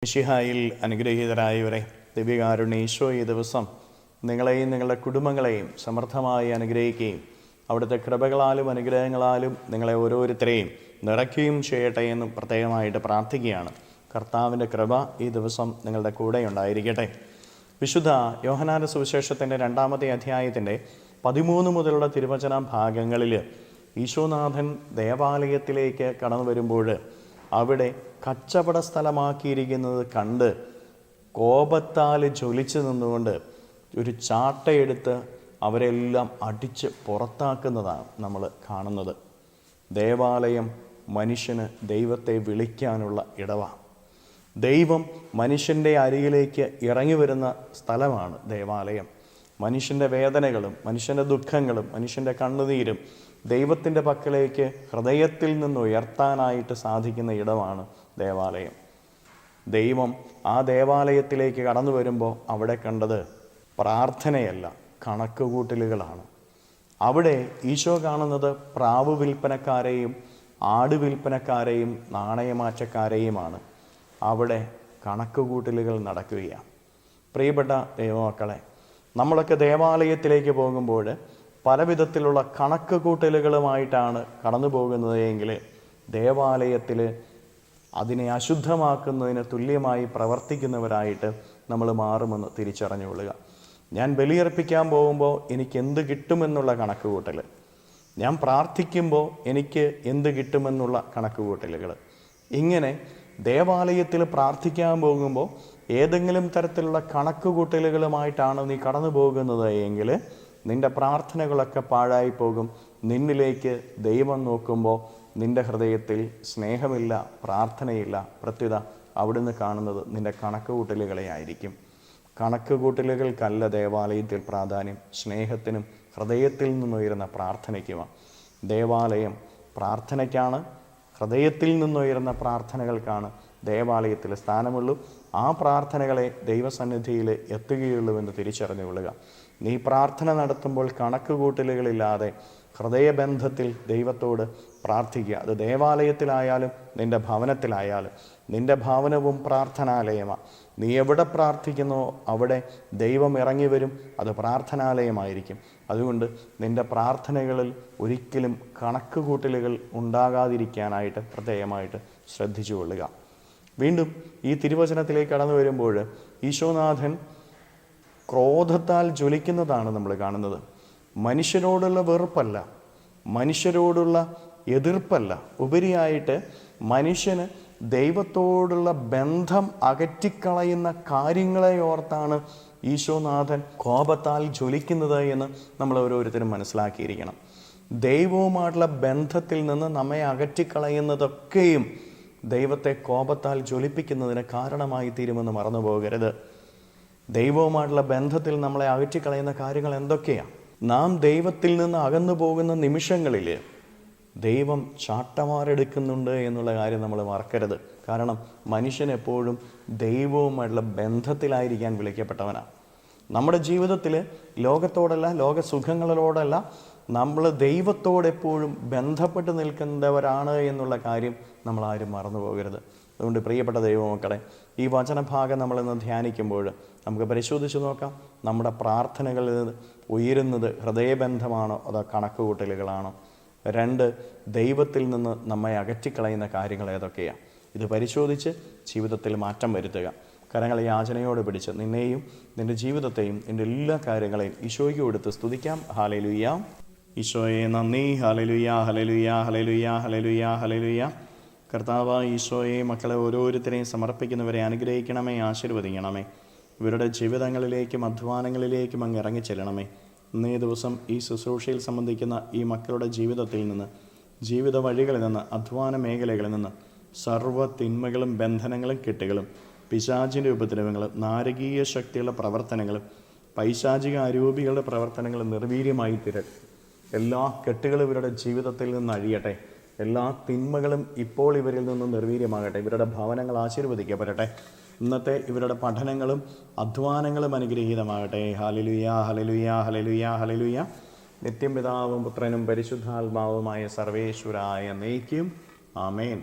മിശിഹായിൽ അനുഗ്രഹീതരായവരെ, ദിവ്യകാരുണ്യ ഈശോ ഈ ദിവസം നിങ്ങളെയും നിങ്ങളുടെ കുടുംബങ്ങളെയും സമൃദ്ധമായി അനുഗ്രഹിക്കുകയും അവിടുത്തെ കൃപകളാലും അനുഗ്രഹങ്ങളാലും നിങ്ങളെ ഓരോരുത്തരെയും നിറയ്ക്കുകയും ചെയ്യട്ടെ എന്ന് പ്രത്യേകമായിട്ട് പ്രാർത്ഥിക്കുകയാണ്. കർത്താവിൻ്റെ കൃപ ഈ ദിവസം നിങ്ങളുടെ കൂടെ ഉണ്ടായിരിക്കട്ടെ. വിശുദ്ധ യോഹന്നാന്റെ സുവിശേഷത്തിൻ്റെ 2-ാമത്തെ അധ്യായത്തിൻ്റെ 13 മുതലുള്ള തിരുവചന ഭാഗങ്ങളിൽ ഈശോനാഥൻ ദേവാലയത്തിലേക്ക് കടന്നു വരുമ്പോൾ അവിടെ കച്ചവട സ്ഥലമാക്കിയിരിക്കുന്നത് കണ്ട് കോപത്താൽ ജ്വലിച്ചു നിന്നുകൊണ്ട് ഒരു ചാട്ടയെടുത്ത് അവരെല്ലാം അടിച്ച് പുറത്താക്കുന്നതാണ് നമ്മൾ കാണുന്നത്. ദേവാലയം മനുഷ്യന് ദൈവത്തെ വിളിക്കാനുള്ള ഇടമാണ്. ദൈവം മനുഷ്യൻ്റെ അരികിലേക്ക് ഇറങ്ങി വരുന്ന സ്ഥലമാണ് ദേവാലയം. മനുഷ്യൻ്റെ വേദനകളും മനുഷ്യൻ്റെ ദുഃഖങ്ങളും മനുഷ്യൻ്റെ കണ്ണുനീരും ദൈവത്തിൻ്റെ പക്കലേക്ക് ഹൃദയത്തിൽ നിന്ന് ഉയർത്താനായിട്ട് സാധിക്കുന്ന ഇടമാണ് ദേവാലയം. ദൈവം ആ ദേവാലയത്തിലേക്ക് കടന്നു വരുമ്പോൾ അവിടെ കണ്ടത് പ്രാർത്ഥനയല്ല, കണക്കുകൂട്ടലുകളാണ്. അവിടെ ഈശോ കാണുന്നത് പ്രാവ് വിൽപ്പനക്കാരെയും ആട് വിൽപ്പനക്കാരെയും നാണയമാറ്റക്കാരെയുമാണ്. അവിടെ കണക്കുകൂട്ടലുകൾ നടക്കുകയാണ്. പ്രിയപ്പെട്ട ദൈവമക്കളെ, നമ്മളൊക്കെ ദേവാലയത്തിലേക്ക് പോകുമ്പോൾ പല വിധത്തിലുള്ള കണക്ക് കൂട്ടലുകളുമായിട്ടാണ് കടന്നു പോകുന്നത് എങ്കിൽ ദേവാലയത്തിൽ അതിനെ അശുദ്ധമാക്കുന്നതിന് തുല്യമായി പ്രവർത്തിക്കുന്നവരായിട്ട് നമ്മൾ മാറുമെന്ന് തിരിച്ചറിഞ്ഞുകൊള്ളുക. ഞാൻ ബലിയർപ്പിക്കാൻ പോകുമ്പോൾ എനിക്ക് എന്ത് കിട്ടുമെന്നുള്ള കണക്ക് കൂട്ടൽ, ഞാൻ പ്രാർത്ഥിക്കുമ്പോൾ എനിക്ക് എന്ത് കിട്ടുമെന്നുള്ള കണക്ക് കൂട്ടലുകൾ, ഇങ്ങനെ ദേവാലയത്തിൽ പ്രാർത്ഥിക്കാൻ പോകുമ്പോൾ ഏതെങ്കിലും തരത്തിലുള്ള കണക്ക് കൂട്ടലുകളുമായിട്ടാണ് നീ കടന്നു പോകുന്നത് എങ്കിൽ നിൻ്റെ പ്രാർത്ഥനകളൊക്കെ പാഴായി പോകും. നിന്നിലേക്ക് ദൈവം നോക്കുമ്പോൾ നിൻ്റെ ഹൃദയത്തിൽ സ്നേഹമില്ല, പ്രാർത്ഥനയില്ല. പ്രത്യുത അവിടുന്ന് കാണുന്നത് നിൻ്റെ കണക്ക് കൂട്ടലുകളെ ആയിരിക്കും. കണക്ക് കൂട്ടലുകൾക്കല്ല ദേവാലയത്തിൽ പ്രാധാന്യം, സ്നേഹത്തിനും ഹൃദയത്തിൽ നിന്നുയരുന്ന പ്രാർത്ഥനയ്ക്കുമാണ്. ദേവാലയം പ്രാർത്ഥനയ്ക്കാണ്, ഹൃദയത്തിൽ നിന്നുയരുന്ന പ്രാർത്ഥനകൾക്കാണ് ദേവാലയത്തിൽ സ്ഥാനമുള്ളൂ. ആ പ്രാർത്ഥനകളെ ദൈവസന്നിധിയിൽ എത്തുകയുള്ളൂവെന്ന് തിരിച്ചറിഞ്ഞുകൊള്ളുക. നീ പ്രാർത്ഥന നടത്തുമ്പോൾ കണക്ക് കൂട്ടലുകളില്ലാതെ ഹൃദയബന്ധത്തിൽ ദൈവത്തോട് പ്രാർത്ഥിക്കുക. അത് ദേവാലയത്തിലായാലും നിൻ്റെ ഭവനത്തിലായാലും. നിൻ്റെ ഭവനവും പ്രാർത്ഥനാലയമാണ്. നീ എവിടെ പ്രാർത്ഥിക്കുന്നോ അവിടെ ദൈവം ഇറങ്ങി വരും. അത് പ്രാർത്ഥനാലയമായിരിക്കും. അതുകൊണ്ട് നിൻ്റെ പ്രാർത്ഥനകളിൽ ഒരിക്കലും കണക്ക് കൂട്ടലുകൾ ഉണ്ടാകാതിരിക്കാനായിട്ട് പ്രത്യേകമായിട്ട് ശ്രദ്ധിച്ചുകൊള്ളുക. വീണ്ടും ഈ തിരുവചനത്തിലേക്ക് കടന്നു വരുമ്പോൾ ഈശോനാഥൻ ക്രോധത്താൽ ജ്വലിക്കുന്നതാണ് നമ്മൾ കാണുന്നത്. മനുഷ്യരോടുള്ള വെറുപ്പല്ല, മനുഷ്യരോടുള്ള എതിർപ്പല്ല, ഉപരിയായിട്ട് മനുഷ്യന് ദൈവത്തോടുള്ള ബന്ധം അകറ്റിക്കളയുന്ന കാര്യങ്ങളെ ഓർത്താണ് ഈശോനാഥൻ കോപത്താൽ ജ്വലിക്കുന്നത് എന്ന് നമ്മൾ ഓരോരുത്തരും മനസ്സിലാക്കിയിരിക്കണം. ദൈവവുമായിട്ടുള്ള ബന്ധത്തിൽ നിന്ന് നമ്മെ അകറ്റിക്കളയുന്നതൊക്കെയും ദൈവത്തെ കോപത്താൽ ജ്വലിപ്പിക്കുന്നതിന് കാരണമായി തീരുമെന്ന് മറന്നു പോകരുത്. ദൈവവുമായിട്ടുള്ള ബന്ധത്തിൽ നമ്മളെ അകറ്റിക്കളയുന്ന കാര്യങ്ങൾ എന്തൊക്കെയാണ്? നാം ദൈവത്തിൽ നിന്ന് അകന്നു പോകുന്ന നിമിഷങ്ങളിൽ ദൈവം ചാട്ടമാരെടുക്കുന്നുണ്ട് എന്നുള്ള കാര്യം നമ്മൾ മറക്കരുത്. കാരണം മനുഷ്യൻ എപ്പോഴും ദൈവവുമായിട്ടുള്ള ബന്ധത്തിലായിരിക്കാൻ വിളിക്കപ്പെട്ടവനാണ്. നമ്മുടെ ജീവിതത്തിൽ ലോകത്തോടല്ല, ലോകസുഖങ്ങളോടല്ല, നമ്മൾ ദൈവത്തോടെപ്പോഴും ബന്ധപ്പെട്ട് നിൽക്കുന്നവരാണ് എന്നുള്ള കാര്യം നമ്മളാരും മറന്നു പോകരുത്. അതുകൊണ്ട് പ്രിയപ്പെട്ട ദൈവമക്കളെ, ഈ വചനഭാഗം നമ്മളിന്ന് ധ്യാനിക്കുമ്പോൾ നമുക്ക് പരിശോധിച്ച് നോക്കാം. നമ്മുടെ പ്രാർത്ഥനകളിൽ ഉയരുന്നത് ഹൃദയബന്ധമാണോ അതോ കണക്കുകൂട്ടലുകളാണോ? 2, ദൈവത്തിൽ നിന്ന് നമ്മെ അകറ്റിക്കളയുന്ന കാര്യങ്ങൾ ഏതൊക്കെയാണ്? ഇത് പരിശോധിച്ച് ജീവിതത്തിൽ മാറ്റം വരുത്തുക. കരങ്ങളെ യാചനയോടെ പിടിച്ച് നിന്നെയും നിൻ്റെ ജീവിതത്തെയും നിൻ്റെ എല്ലാ കാര്യങ്ങളെയും ഈശോയ്ക്ക് കൊടുത്ത് സ്തുതിക്കാം. ഹല്ലേലൂയ. ഈശോയെ നന്ദി. Hallelujah, hallelujah, hallelujah, hallelujah, hallelujah. കർത്താവ് ഈശോയെ, മക്കളെ ഓരോരുത്തരെയും സമർപ്പിക്കുന്നവരെ അനുഗ്രഹിക്കണമേ, ആശീർവദിക്കണമേ. ഇവരുടെ ജീവിതങ്ങളിലേക്കും അധ്വാനങ്ങളിലേക്കും അങ്ങ് ഇറങ്ങിച്ചെല്ലണമേ. ഇന്നേ ദിവസം ഈ ശുശ്രൂഷയിൽ സംബന്ധിക്കുന്ന ഈ മക്കളുടെ ജീവിതത്തിൽ നിന്ന്, ജീവിത വഴികളിൽ നിന്ന്, അധ്വാന മേഖലകളിൽ നിന്ന് സർവ്വ തിന്മകളും ബന്ധനങ്ങളും കെട്ടുകളും പിശാചിൻ്റെ ഉപദ്രവങ്ങളും നാരകീയ ശക്തികളുടെ പ്രവർത്തനങ്ങളും പൈശാചിക അരൂപികളുടെ പ്രവർത്തനങ്ങളും നിർവീര്യമായി തീരട്ടെ. എല്ലാ കെട്ടുകളും ഇവരുടെ ജീവിതത്തിൽ നിന്ന് അഴിയട്ടെ. എല്ലാ തിന്മകളും ഇപ്പോൾ ഇവരിൽ നിന്നും നിർവീര്യമാകട്ടെ. ഇവരുടെ ഭവനങ്ങൾ ആശീർവദിക്കപ്പെടട്ടെ. ഇന്നത്തെ ഇവരുടെ പഠനങ്ങളും അധ്വാനങ്ങളും അനുഗ്രഹീതമാകട്ടെ. Hallelujah, hallelujah, hallelujah, hallelujah. നിത്യം പിതാവും പുത്രനും പരിശുദ്ധാത്മാവുമായ സർവേശ്വരായ എന്നേക്കും ആമേൻ.